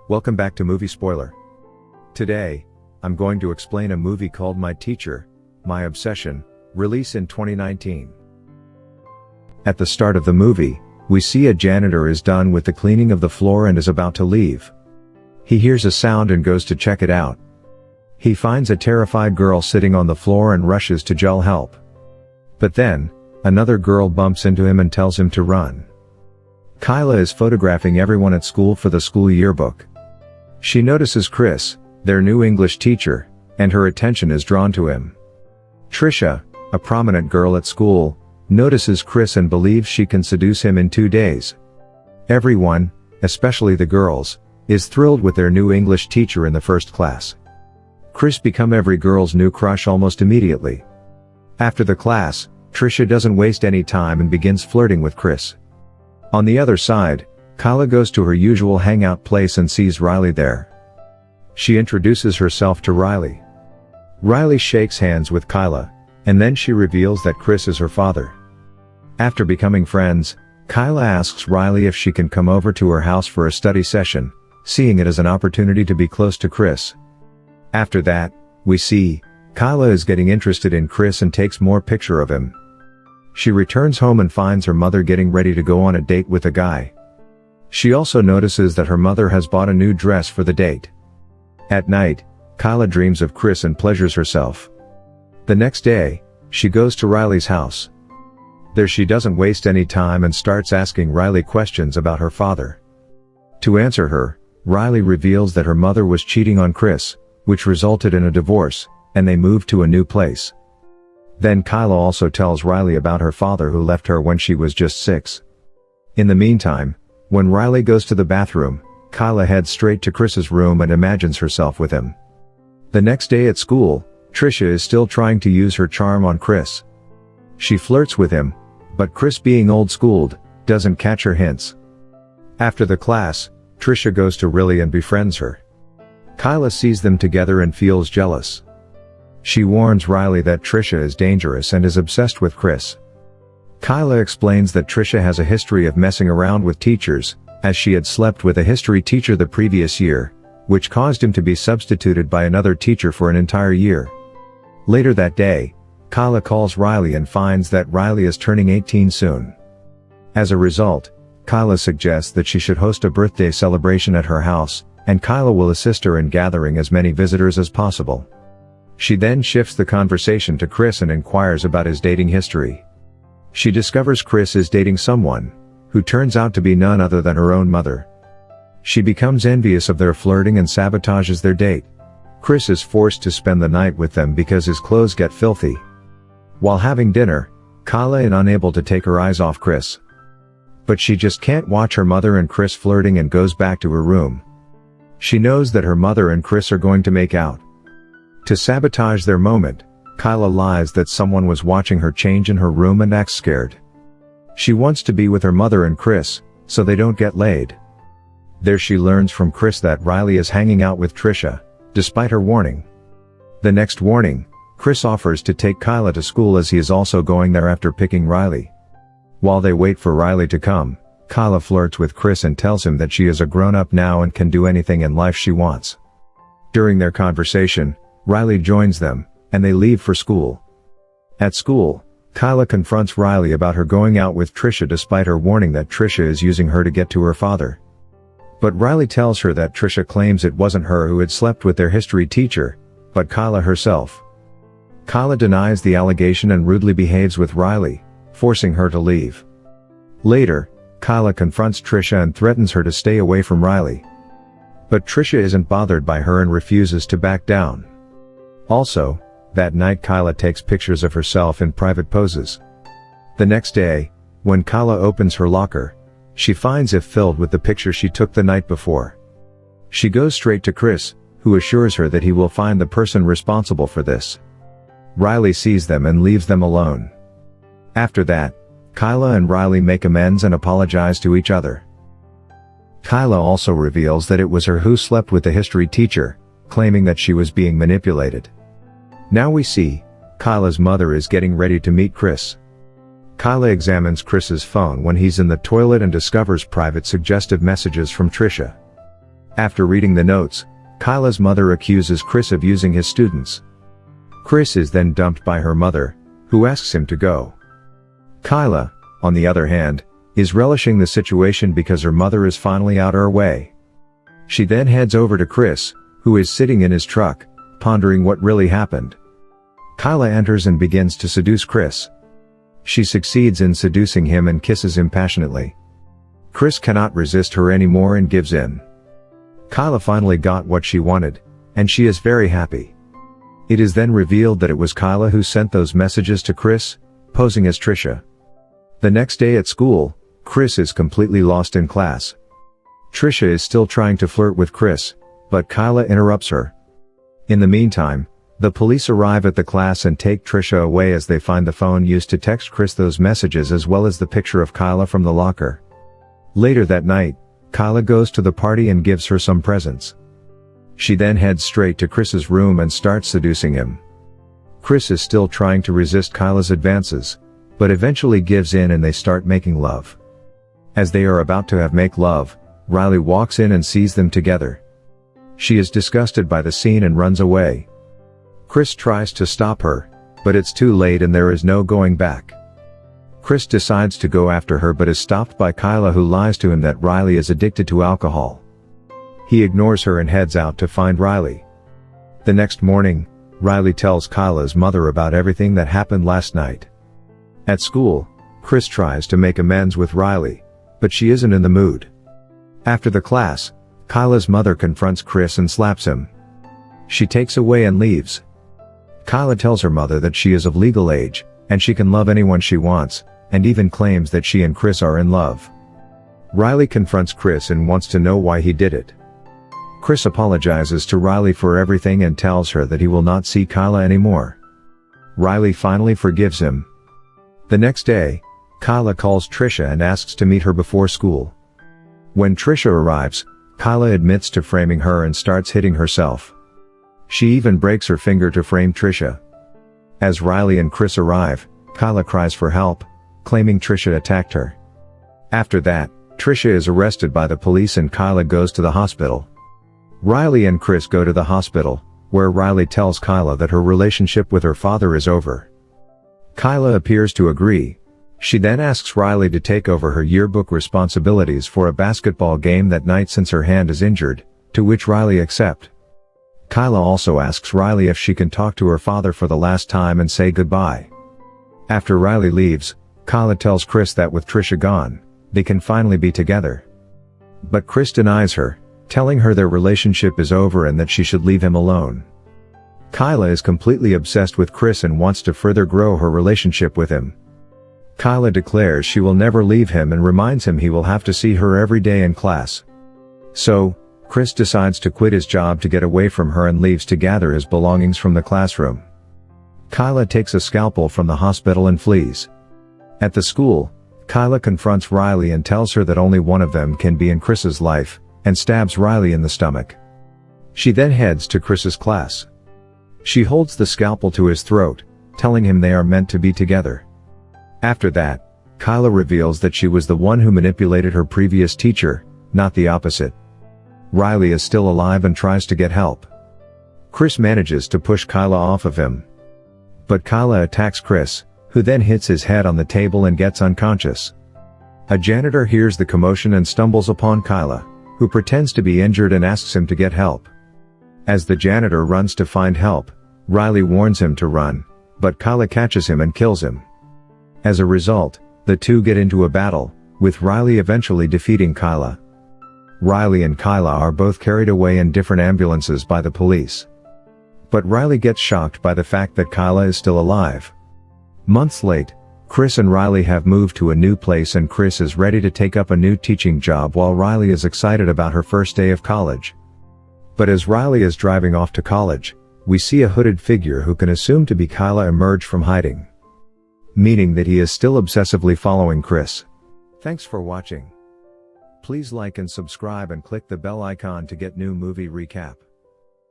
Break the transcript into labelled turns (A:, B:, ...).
A: Welcome back to Movie Spoiler. Today, I'm going to explain a movie called My Teacher, My Obsession, released in 2019. At the start of the movie, we see a janitor is done with the cleaning of the floor and is about to leave. He hears a sound and goes to check it out. He finds a terrified girl sitting on the floor and rushes to yell help. But then, another girl bumps into him and tells him to run. Kyla is photographing everyone at school for the school yearbook. She notices Chris, their new English teacher, and her attention is drawn to him. Trisha, a prominent girl at school, notices Chris and believes she can seduce him in 2 days. Everyone, especially the girls, is thrilled with their new English teacher in the first class. Chris becomes every girl's new crush almost immediately. After the class, Trisha doesn't waste any time and begins flirting with Chris. On the other side, Kyla goes to her usual hangout place and sees Riley there. She introduces herself to Riley. Riley shakes hands with Kyla, and then she reveals that Chris is her father. After becoming friends, Kyla asks Riley if she can come over to her house for a study session, seeing it as an opportunity to be close to Chris. After that, we see, Kyla is getting interested in Chris and takes more pictures of him. She returns home and finds her mother getting ready to go on a date with a guy. She also notices that her mother has bought a new dress for the date. At night, Kyla dreams of Chris and pleasures herself. The next day, she goes to Riley's house. There she doesn't waste any time and starts asking Riley questions about her father. To answer her, Riley reveals that her mother was cheating on Chris, which resulted in a divorce, and they moved to a new place. Then Kyla also tells Riley about her father who left her when she was just 6. In the meantime, when Riley goes to the bathroom, Kyla heads straight to Chris's room and imagines herself with him. The next day at school, Trisha is still trying to use her charm on Chris. She flirts with him, but Chris, being old-schooled, doesn't catch her hints. After the class, Trisha goes to Riley and befriends her. Kyla sees them together and feels jealous. She warns Riley that Trisha is dangerous and is obsessed with Chris. Kyla explains that Trisha has a history of messing around with teachers, as she had slept with a history teacher the previous year, which caused him to be substituted by another teacher for an entire year. Later that day, Kyla calls Riley and finds that Riley is turning 18 soon. As a result, Kyla suggests that she should host a birthday celebration at her house, and Kyla will assist her in gathering as many visitors as possible. She then shifts the conversation to Chris and inquires about his dating history. She discovers Chris is dating someone, who turns out to be none other than her own mother. She becomes envious of their flirting and sabotages their date. Chris is forced to spend the night with them because his clothes get filthy. While having dinner, Kyla is unable to take her eyes off Chris. But she just can't watch her mother and Chris flirting and goes back to her room. She knows that her mother and Chris are going to make out. To sabotage their moment, Kyla lies that someone was watching her change in her room and acts scared. She wants to be with her mother and Chris, so they don't get laid. There she learns from Chris that Riley is hanging out with Trisha, despite her warning. The next morning, Chris offers to take Kyla to school as he is also going there after picking Riley. While they wait for Riley to come, Kyla flirts with Chris and tells him that she is a grown-up now and can do anything in life she wants. During their conversation, Riley joins them, and they leave for school. At school, Kyla confronts Riley about her going out with Trisha despite her warning that Trisha is using her to get to her father. But Riley tells her that Trisha claims it wasn't her who had slept with their history teacher, but Kyla herself. Kyla denies the allegation and rudely behaves with Riley, forcing her to leave. Later, Kyla confronts Trisha and threatens her to stay away from Riley. But Trisha isn't bothered by her and refuses to back down. Also, that night Kyla takes pictures of herself in private poses. The next day, when Kyla opens her locker, she finds it filled with the picture she took the night before. She goes straight to Chris, who assures her that he will find the person responsible for this. Riley sees them and leaves them alone. After that, Kyla and Riley make amends and apologize to each other. Kyla also reveals that it was her who slept with the history teacher, claiming that she was being manipulated. Now we see, Kyla's mother is getting ready to meet Chris. Kyla examines Chris's phone when he's in the toilet and discovers private suggestive messages from Trisha. After reading the notes, Kyla's mother accuses Chris of using his students. Chris is then dumped by her mother, who asks him to go. Kyla, on the other hand, is relishing the situation because her mother is finally out her way. She then heads over to Chris, who is sitting in his truck, pondering what really happened. Kyla enters and begins to seduce Chris. She succeeds in seducing him and kisses him passionately. Chris cannot resist her anymore and gives in. Kyla finally got what she wanted, and she is very happy. It is then revealed that it was Kyla who sent those messages to Chris, posing as Trisha. The next day at school, Chris is completely lost in class. Trisha is still trying to flirt with Chris, but Kyla interrupts her. In the meantime, the police arrive at the class and take Trisha away as they find the phone used to text Chris those messages as well as the picture of Kyla from the locker. Later that night, Kyla goes to the party and gives her some presents. She then heads straight to Chris's room and starts seducing him. Chris is still trying to resist Kyla's advances, but eventually gives in and they start making love. As they are about to make love, Riley walks in and sees them together. She is disgusted by the scene and runs away. Chris tries to stop her, but it's too late and there is no going back. Chris decides to go after her but is stopped by Kyla, who lies to him that Riley is addicted to alcohol. He ignores her and heads out to find Riley. The next morning, Riley tells Kyla's mother about everything that happened last night. At school, Chris tries to make amends with Riley, but she isn't in the mood. After the class, Kyla's mother confronts Chris and slaps him. She takes away and leaves. Kyla tells her mother that she is of legal age, and she can love anyone she wants, and even claims that she and Chris are in love. Riley confronts Chris and wants to know why he did it. Chris apologizes to Riley for everything and tells her that he will not see Kyla anymore. Riley finally forgives him. The next day, Kyla calls Trisha and asks to meet her before school. When Trisha arrives, Kyla admits to framing her and starts hitting herself. She even breaks her finger to frame Trisha. As Riley and Chris arrive, Kyla cries for help, claiming Trisha attacked her. After that, Trisha is arrested by the police and Kyla goes to the hospital. Riley and Chris go to the hospital, where Riley tells Kyla that her relationship with her father is over. Kyla appears to agree. She then asks Riley to take over her yearbook responsibilities for a basketball game that night since her hand is injured, to which Riley accepts. Kyla also asks Riley if she can talk to her father for the last time and say goodbye. After Riley leaves, Kyla tells Chris that with Trisha gone, they can finally be together. But Chris denies her, telling her their relationship is over and that she should leave him alone. Kyla is completely obsessed with Chris and wants to further grow her relationship with him. Kyla declares she will never leave him and reminds him he will have to see her every day in class. So, Chris decides to quit his job to get away from her and leaves to gather his belongings from the classroom. Kyla takes a scalpel from the hospital and flees. At the school, Kyla confronts Riley and tells her that only one of them can be in Chris's life, and stabs Riley in the stomach. She then heads to Chris's class. She holds the scalpel to his throat, telling him they are meant to be together. After that, Kyla reveals that she was the one who manipulated her previous teacher, not the opposite. Riley is still alive and tries to get help. Chris manages to push Kyla off of him. But Kyla attacks Chris, who then hits his head on the table and gets unconscious. A janitor hears the commotion and stumbles upon Kyla, who pretends to be injured and asks him to get help. As the janitor runs to find help, Riley warns him to run, but Kyla catches him and kills him. As a result, the two get into a battle, with Riley eventually defeating Kyla. Riley and Kyla are both carried away in different ambulances by the police. But Riley gets shocked by the fact that Kyla is still alive. Months late, Chris and Riley have moved to a new place and Chris is ready to take up a new teaching job while Riley is excited about her first day of college. But as Riley is driving off to college, we see a hooded figure who can assume to be Kyla emerge from hiding. Meaning that he is still obsessively following Chris. Thanks for watching. Please like and subscribe and click the bell icon to get new movie recap.